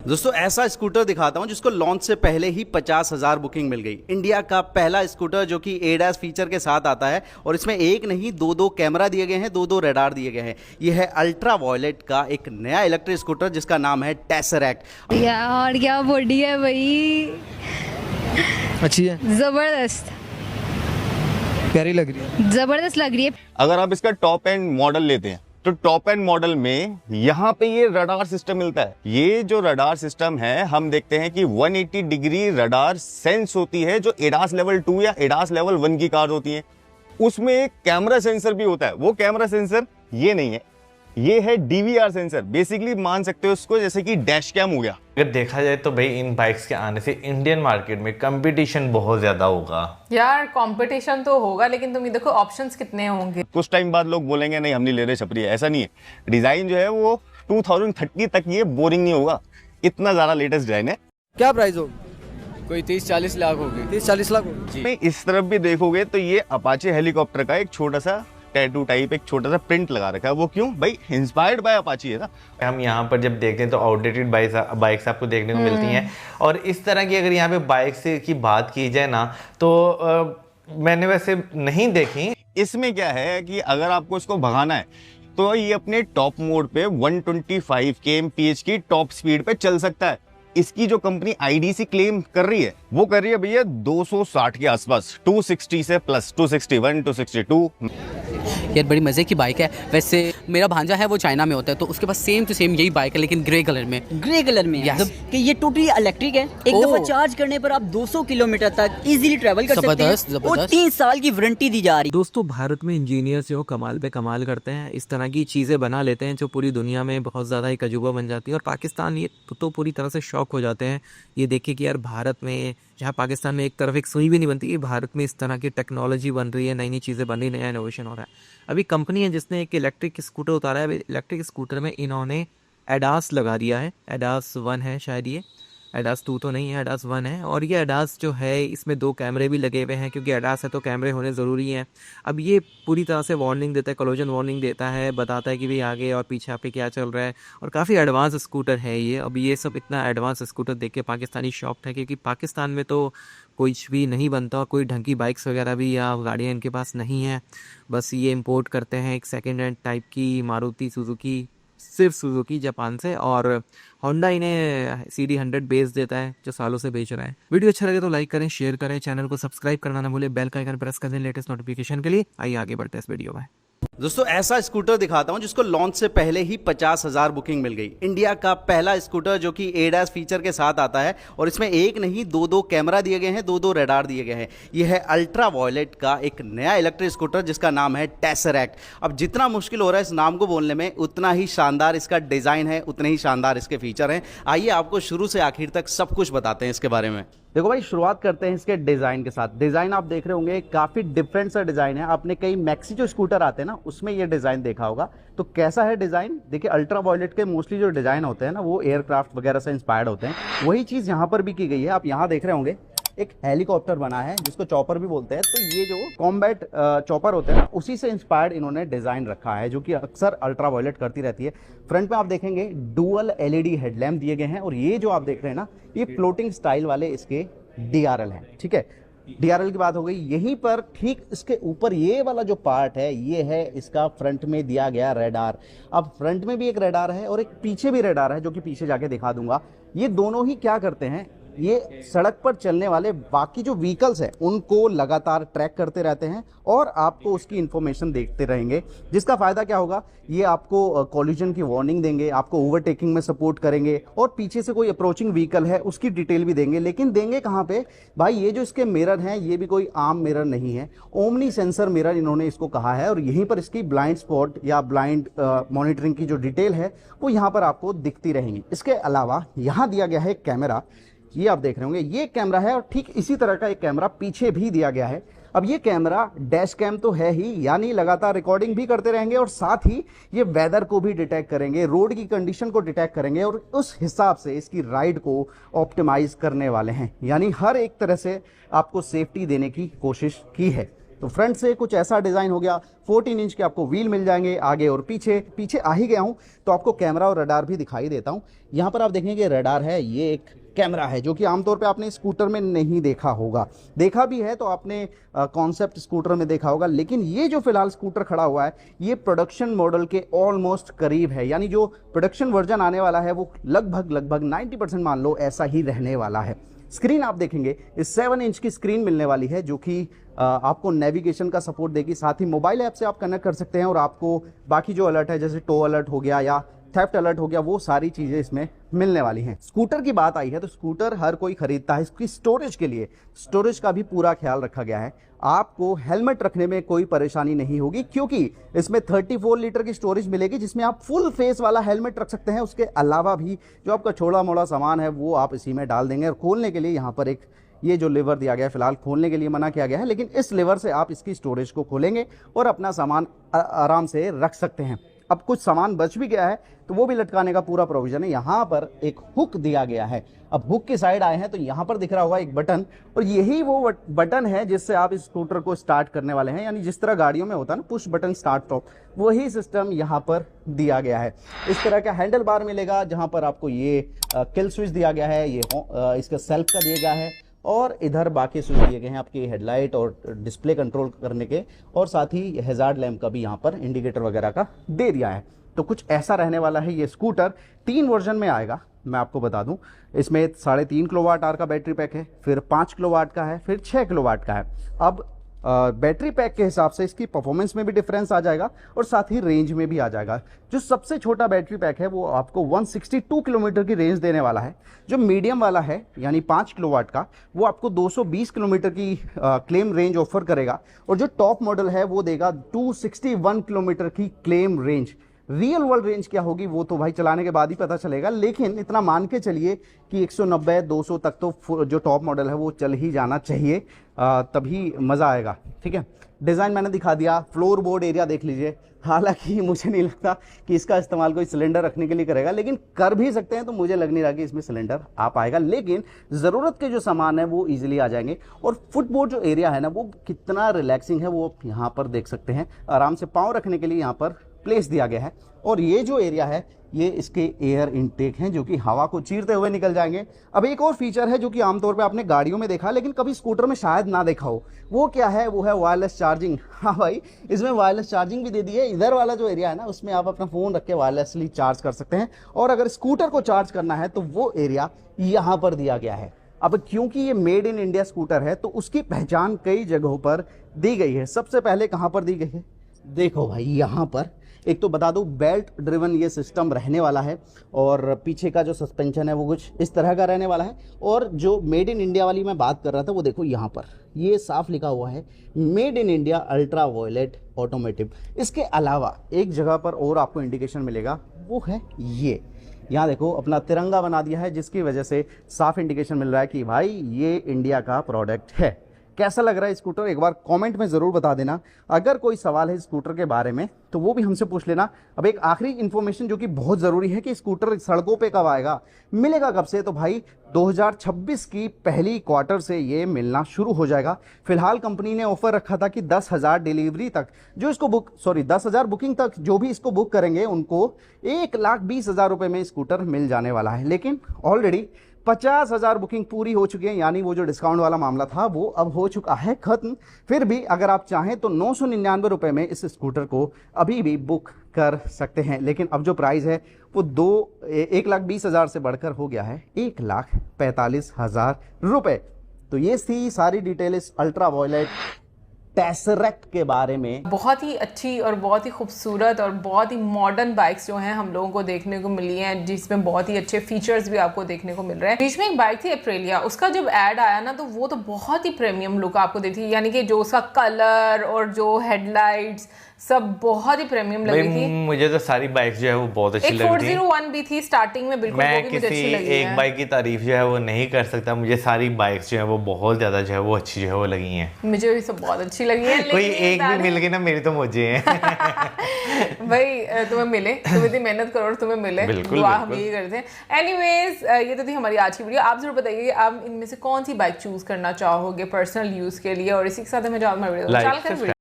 दोस्तों ऐसा स्कूटर दिखाता हूं जिसको लॉन्च से पहले ही 50,000 बुकिंग मिल गई। इंडिया का पहला स्कूटर जो कि एडास फीचर के साथ आता है और इसमें एक नहीं दो कैमरा दिए गए हैं, दो रडार दिए गए हैं। यह है अल्ट्रा वॉयलेट का एक नया इलेक्ट्रिक स्कूटर जिसका नाम है टेसरैक्ट। यार क्या बॉडी है भाई, अच्छी है, जबरदस्त, प्यारी लग रही है, जबरदस्त लग रही है। अगर आप इसका टॉप एंड मॉडल लेते हैं तो टॉप एंड मॉडल में यहाँ पे ये रडार सिस्टम मिलता है। ये जो रडार सिस्टम है, हम देखते हैं कि 180 डिग्री रडार सेंस होती है जो एडास लेवल 2 या एडास लेवल 1 की कार होती है। उसमें एक कैमरा सेंसर भी होता है। वो कैमरा सेंसर ये नहीं है, ये है डीवीआर सेंसर। बेसिकली मान सकते हो उसको जैसे कि डैश कैम हो गया। अगर देखा जाए तो भाई इन बाइक्स के आने से इंडियन मार्केट में कंपटीशन बहुत ज्यादा होगा। यार कंपटीशन तो होगा, लेकिन तुम ये देखो ऑप्शंस कितने होंगे। कुछ टाइम बाद लोग बोलेंगे नहीं हम नहीं ले रहे छपरी है। ऐसा नहीं है। डिजाइन जो है वो 2030 तक ये बोरिंग नहीं होगा, इतना ज्यादा लेटेस्ट डिजाइन है। क्या प्राइस होगी? कोई 30-40 लाख होगी। 30-40 लाख होगी। में इस तरफ भी देखोगे तो ये अपाचे हेलीकॉप्टर का एक छोटा सा टैटू टाइप एक छोटा सा प्रिंट लगा रखा है। वो क्यों भाई? इंस्पायर्ड बाय अपाची है ना। हम यहाँ पर जब देखते हैं तो आउटडेटेड बाइक्स आपको देखने को मिलती हैं। और इस तरह की अगर यहाँ पे बाइक्स की बात की जाए ना तो मैंने वैसे नहीं देखी। इसमें क्या है कि अगर आपको इसको भगाना है तो ये अपने टॉप मोड पे 125 kmph की टॉप स्पीड पे चल सकता है। इसकी जो कंपनी आईडीसी क्लेम कर रही है वो कर रही है भैया 260 के आसपास, 260 से प्लस, 261, 262। यार बड़ी मज़े की बाइक है। वैसे मेरा भांजा है वो चाइना में होता है, तो उसके पास सेम टू सेम यही बाइक है लेकिन ग्रे कलर में। ग्रे कलर में Yes. कि ये टोटली इलेक्ट्रिक है। एक दफा चार्ज करने पर आप 200 किलोमीटर तक इजीली ट्रैवल कर सकते हैं और 3 साल की वारंटी दी जा रही है। दोस्तों भारत में इंजीनियर्स जो कमाल पे कमाल करते हैं, इस तरह की चीज़ें बना लेते हैं जो पूरी दुनिया में बहुत ज़्यादा एक अजूबा बन जाती है। और पाकिस्तान ये तो पूरी तरह से शॉक हो जाते हैं ये देख के कि यार भारत में, जहाँ पाकिस्तान में एक तरफ एक सुई भी नहीं बनती, भारत में इस तरह की टेक्नोलॉजी बन रही है, नई नई चीज़ें बन रही, नया इनोवेशन हो रहा है। अभी कंपनी है जिसने एक इलेक्ट्रिक स्कूटर उतारा है। अभी इलेक्ट्रिक स्कूटर में इन्होंने एडास लगा दिया है। एडास 1 है शायद, ये एडास 2 तो नहीं है, एडास 1 है। और ये एडास जो है इसमें 2 कैमरे भी लगे हुए हैं, क्योंकि एडास है तो कैमरे होने ज़रूरी हैं। अब ये पूरी तरह से वार्निंग देता है, कोलिजन वार्निंग देता है, बताता है कि भाई आगे और पीछे आपके क्या चल रहा है। और काफ़ी एडवांस स्कूटर है ये। अब ये सब इतना एडवांस स्कूटर देख के पाकिस्तानी शॉक्ड है, क्योंकि पाकिस्तान में तो कुछ भी नहीं बनता और कोई ढंग की बाइक्स वगैरह भी या गाड़ियाँ इनके पास नहीं है। बस ये इंपोर्ट करते हैं एक सेकेंड हैंड टाइप की मारुति सुजुकी, सिर्फ सुजुकी जापान से। और होंडा इन्हें CD 100 बेस देता है जो सालों से बेच रहा है। वीडियो अच्छा लगे तो लाइक करें, शेयर करें, चैनल को सब्सक्राइब करना ना भूलें, बेल का आइकन प्रेस कर दें लेटेस्ट नोटिफिकेशन के लिए। आइए आगे बढ़ते हैं इस वीडियो में। दोस्तों ऐसा स्कूटर दिखाता हूं जिसको लॉन्च से पहले ही 50,000 बुकिंग मिल गई। इंडिया का पहला स्कूटर जो कि एडास फीचर के साथ आता है और इसमें एक नहीं दो कैमरा दिए गए हैं, दो रडार दिए गए हैं। यह है अल्ट्रा वॉयलेट का एक नया इलेक्ट्रिक स्कूटर जिसका नाम है टेसरैक्ट। अब जितना मुश्किल हो रहा है इस नाम को बोलने में, उतना ही शानदार इसका डिज़ाइन है, उतने ही शानदार इसके फीचर हैं। आइए आपको शुरू से आखिर तक सब कुछ बताते हैं इसके बारे में। देखो भाई, शुरुआत करते हैं इसके डिज़ाइन के साथ। डिज़ाइन आप देख रहे होंगे काफ़ी डिफरेंट सा डिज़ाइन है। आपने कई मैक्सी जो स्कूटर आते हैं ना उसमें ये डिज़ाइन देखा होगा। तो कैसा है डिज़ाइन? देखिए अल्ट्रा वॉयलेट के मोस्टली जो डिज़ाइन होते हैं ना वो एयरक्राफ्ट वगैरह से इंस्पायर्ड होते हैं। वही चीज़ यहाँ पर भी की गई है। आप यहाँ देख रहे होंगे एक हेलीकॉप्टर बना है जिसको चॉपर भी बोलते हैं। तो ये जो कॉम्बैट चॉपर होते हैं उसी से इंस्पायर्ड इन्होंने डिज़ाइन रखा है, जो कि अक्सर अल्ट्रा वॉयलेट करती रहती है। फ्रंट में आप देखेंगे डुअल LED हेडलैम्प दिए गए हैं और ये जो आप देख रहे हैं ना ये फ्लोटिंग स्टाइल वाले इसके DRL हैं। ठीक है, DRL की बात हो गई। यहीं पर ठीक इसके ऊपर ये वाला जो पार्ट है ये है इसका फ्रंट में दिया गया रडार। अब फ्रंट में भी एक रडार है और एक पीछे भी रडार है, जो कि पीछे जाके दिखा दूंगा। ये दोनों ही क्या करते हैं, ये सड़क पर चलने वाले बाकी जो व्हीकल्स हैं उनको लगातार ट्रैक करते रहते हैं और आपको उसकी इन्फॉर्मेशन देखते रहेंगे। जिसका फ़ायदा क्या होगा, ये आपको कॉलिजन की वार्निंग देंगे, आपको ओवरटेकिंग में सपोर्ट करेंगे और पीछे से कोई अप्रोचिंग व्हीकल है उसकी डिटेल भी देंगे। लेकिन देंगे कहाँ पे भाई? ये जो इसके मिरर हैं ये भी कोई आम मिरर नहीं है, ओमनी सेंसर मिरर इन्होंने इसको कहा है। और यहीं पर इसकी ब्लाइंड स्पॉट या ब्लाइंड मॉनिटरिंग की जो डिटेल है वो यहाँ पर आपको दिखती रहेंगी। इसके अलावा यहाँ दिया गया है कैमरा, ये आप देख रहे होंगे ये कैमरा है और ठीक इसी तरह का एक कैमरा पीछे भी दिया गया है। अब ये कैमरा डैश कैम तो है ही, यानी लगातार रिकॉर्डिंग भी करते रहेंगे और साथ ही ये वेदर को भी डिटेक्ट करेंगे, रोड की कंडीशन को डिटेक्ट करेंगे और उस हिसाब से इसकी राइड को ऑप्टिमाइज करने वाले हैं। यानी हर एक तरह से आपको सेफ्टी देने की कोशिश की है। तो फ्रंट से कुछ ऐसा डिज़ाइन हो गया, 14 इंच के आपको व्हील मिल जाएंगे आगे और पीछे। पीछे आ ही गया हूँ तो आपको कैमरा और रडार भी दिखाई देता हूँ। यहाँ पर आप देखेंगे रडार है, ये एक कैमरा है जो कि आमतौर पे आपने स्कूटर में नहीं देखा होगा, देखा भी है तो आपने कॉन्सेप्ट स्कूटर में देखा होगा, लेकिन ये जो फिलहाल स्कूटर खड़ा हुआ है ये प्रोडक्शन मॉडल के ऑलमोस्ट करीब है, यानी जो प्रोडक्शन वर्जन आने वाला है वो लगभग 90% मान लो ऐसा ही रहने वाला है। स्क्रीन आप देखेंगे इस 7 इंच की स्क्रीन मिलने वाली है जो कि आपको नेविगेशन का सपोर्ट देगी, साथ ही मोबाइल ऐप से आप कनेक्ट कर सकते हैं और आपको बाकी जो अलर्ट है जैसे टो अलर्ट हो गया या थेफ्ट अलर्ट हो गया, वो सारी चीज़ें इसमें मिलने वाली हैं। स्कूटर की बात आई है तो स्कूटर हर कोई खरीदता है इसकी स्टोरेज के लिए, स्टोरेज का भी पूरा ख्याल रखा गया है। आपको हेलमेट रखने में कोई परेशानी नहीं होगी क्योंकि इसमें 34 लीटर की स्टोरेज मिलेगी जिसमें आप फुल फेस वाला हेलमेट रख सकते हैं। उसके अलावा भी जो आपका छोटा मोटा सामान है वो आप इसी में डाल देंगे। और खोलने के लिए यहाँ पर एक ये जो लेवर दिया गया है, फिलहाल खोलने के लिए मना किया गया है, लेकिन इस लेवर से आप इसकी स्टोरेज को खोलेंगे और अपना सामान आराम से रख सकते हैं। अब कुछ सामान बच भी गया है तो वो भी लटकाने का पूरा प्रोविजन है। यहाँ पर एक हुक दिया गया है। अब हुक की साइड आए हैं तो यहाँ पर दिख रहा होगा एक बटन, और यही वो बटन है जिससे आप इस स्कूटर को स्टार्ट करने वाले हैं, यानी जिस तरह गाड़ियों में होता है ना पुश बटन स्टार्ट स्टॉप, वही सिस्टम यहाँ पर दिया गया है। इस तरह का हैंडल बार मिलेगा जहाँ पर आपको ये किल स्विच दिया गया है, ये इसका सेल्फ का दिया गया है, और इधर बाकी स्विच दिए गए हैं आपकी हेडलाइट और डिस्प्ले कंट्रोल करने के, और साथ ही हैजार्ड लैम्प का भी यहाँ पर इंडिकेटर वगैरह का दे दिया है। तो कुछ ऐसा रहने वाला है ये स्कूटर। 3 वर्जन में आएगा, मैं आपको बता दूं। इसमें 3.5 किलोवाट आवर का बैटरी पैक है, फिर 5 किलोवाट का है, फिर 6 किलोवाट का है। अब बैटरी पैक के हिसाब से इसकी परफॉर्मेंस में भी डिफरेंस आ जाएगा और साथ ही रेंज में भी आ जाएगा। जो सबसे छोटा बैटरी पैक है वो आपको 162 किलोमीटर की रेंज देने वाला है। जो मीडियम वाला है यानी 5 किलोवाट का, वो आपको 220 किलोमीटर की क्लेम रेंज ऑफर करेगा, और जो टॉप मॉडल है वो देगा 261 किलोमीटर की claim range. Real world range क्या होगी वो तो भाई चलाने के बाद ही पता चलेगा, लेकिन इतना मान के चलिए कि 190-200 तक तो जो टॉप मॉडल है वो चल ही जाना चाहिए, तभी मज़ा आएगा। ठीक है, डिज़ाइन मैंने दिखा दिया। फ्लोर बोर्ड एरिया देख लीजिए। हालांकि मुझे नहीं लगता कि इसका इस्तेमाल कोई सिलेंडर रखने के लिए करेगा, लेकिन कर भी सकते हैं, तो मुझे लग नहीं रहा कि इसमें सिलेंडर आ पाएगा, लेकिन ज़रूरत के जो सामान है वो ईजिली आ जाएंगे। और फुटबोर्ड जो एरिया है ना वो कितना रिलैक्सिंग है वो आप यहाँ पर देख सकते हैं। आराम से पाँव रखने के लिए यहाँ पर प्लेस दिया गया है, और ये जो एरिया है ये इसके एयर इनटेक हैं जो कि हवा को चीरते हुए निकल जाएंगे। अब एक और फीचर है जो कि आमतौर पे आपने गाड़ियों में देखा लेकिन कभी स्कूटर में शायद ना देखा हो, वो क्या है? वो है वायरलेस चार्जिंग। हाँ भाई, इसमें वायरलेस चार्जिंग भी दे दी है। इधर वाला जो एरिया है ना उसमें आप अपना फ़ोन रख के वायरलेसली चार्ज कर सकते हैं, और अगर स्कूटर को चार्ज करना है तो वो एरिया यहाँ पर दिया गया है। अब क्योंकि ये मेड इन इंडिया स्कूटर है तो उसकी पहचान कई जगहों पर दी गई है। सबसे पहले कहाँ पर दी गई है? देखो भाई, यहाँ पर एक तो बता दूं बेल्ट ड्रिवन ये सिस्टम रहने वाला है, और पीछे का जो सस्पेंशन है वो कुछ इस तरह का रहने वाला है। और जो मेड इन इंडिया वाली मैं बात कर रहा था वो देखो यहाँ पर ये साफ लिखा हुआ है made in India ultra violet automotive. इसके अलावा एक जगह पर और आपको इंडिकेशन मिलेगा, वो है ये यहाँ देखो अपना तिरंगा बना दिया है, जिसकी वजह से साफ इंडिकेशन मिल रहा है कि भाई ये इंडिया का प्रोडक्ट है। कैसा लग रहा है स्कूटर एक बार कमेंट में ज़रूर बता देना। अगर कोई सवाल है स्कूटर के बारे में तो वो भी हमसे पूछ लेना। अब एक आखिरी इन्फॉर्मेशन जो कि बहुत ज़रूरी है कि स्कूटर सड़कों पे कब आएगा, मिलेगा कब से? तो भाई 2026 की पहली क्वार्टर से ये मिलना शुरू हो जाएगा। फिलहाल कंपनी ने ऑफर रखा था कि 10,000 डिलीवरी तक जो इसको 10,000 बुकिंग तक जो भी इसको बुक करेंगे उनको 1,20,000 रुपये में स्कूटर मिल जाने वाला है। लेकिन ऑलरेडी 50,000 बुकिंग पूरी हो चुकी है, यानी वो जो डिस्काउंट वाला मामला था वो अब हो चुका है खत्म। फिर भी अगर आप चाहें तो 999 रुपये में इस स्कूटर को अभी भी बुक कर सकते हैं। लेकिन अब जो प्राइस है वो 1,20,000 से बढ़कर हो गया है 1,45,000 रुपये। तो ये थी सारी डिटेल इस अल्ट्रा वायलेट टेसरेक्ट के बारे में। बहुत ही अच्छी और बहुत ही खूबसूरत और बहुत ही मॉडर्न बाइक्स जो हैं हम लोगों को देखने को मिली हैं, जिसमें बहुत ही अच्छे फीचर्स भी आपको देखने को मिल रहे हैं। बीच में एक बाइक थी एप्रिलिया, उसका जब ऐड आया ना तो वो तो बहुत ही प्रीमियम लुक आपको देती थी, यानी कि जो उसका कलर और जो हेडलाइट्स सब बहुत ही प्रीमियम भाई लगी थी। मुझे तो सारी बाइक्स जो है वो बहुत अच्छी एक लगी थी। 401 भी थी स्टार्टिंग में, बिल्कुल वो मैं भी मुझे किसी अच्छी लगी एक है। बाइक की तारीफ जो है वो नहीं कर सकता, मुझे सारी बाइक्स जो है वो बहुत ज्यादा जो है वो अच्छी जो है वो लगी हैं। मुझे भी सब बहुत अच्छी लगी है। कोई लेकिन एक भी मिल गई ना मेरी तो मुझे है। भाई तुम्हें मिले, तुम इतनी मेहनत करो और तुम्हें मिले, बिल्कुल, दुआ हम बिल्कुल। यही करते हैं। एनीवेज ये तो थी हमारी आज की वीडियो। आप जरूर बताइए कि आप इनमें से कौन सी बाइक चूज करना चाहोगे पर्सनल यूज के लिए, और इसी के साथ हमें Like,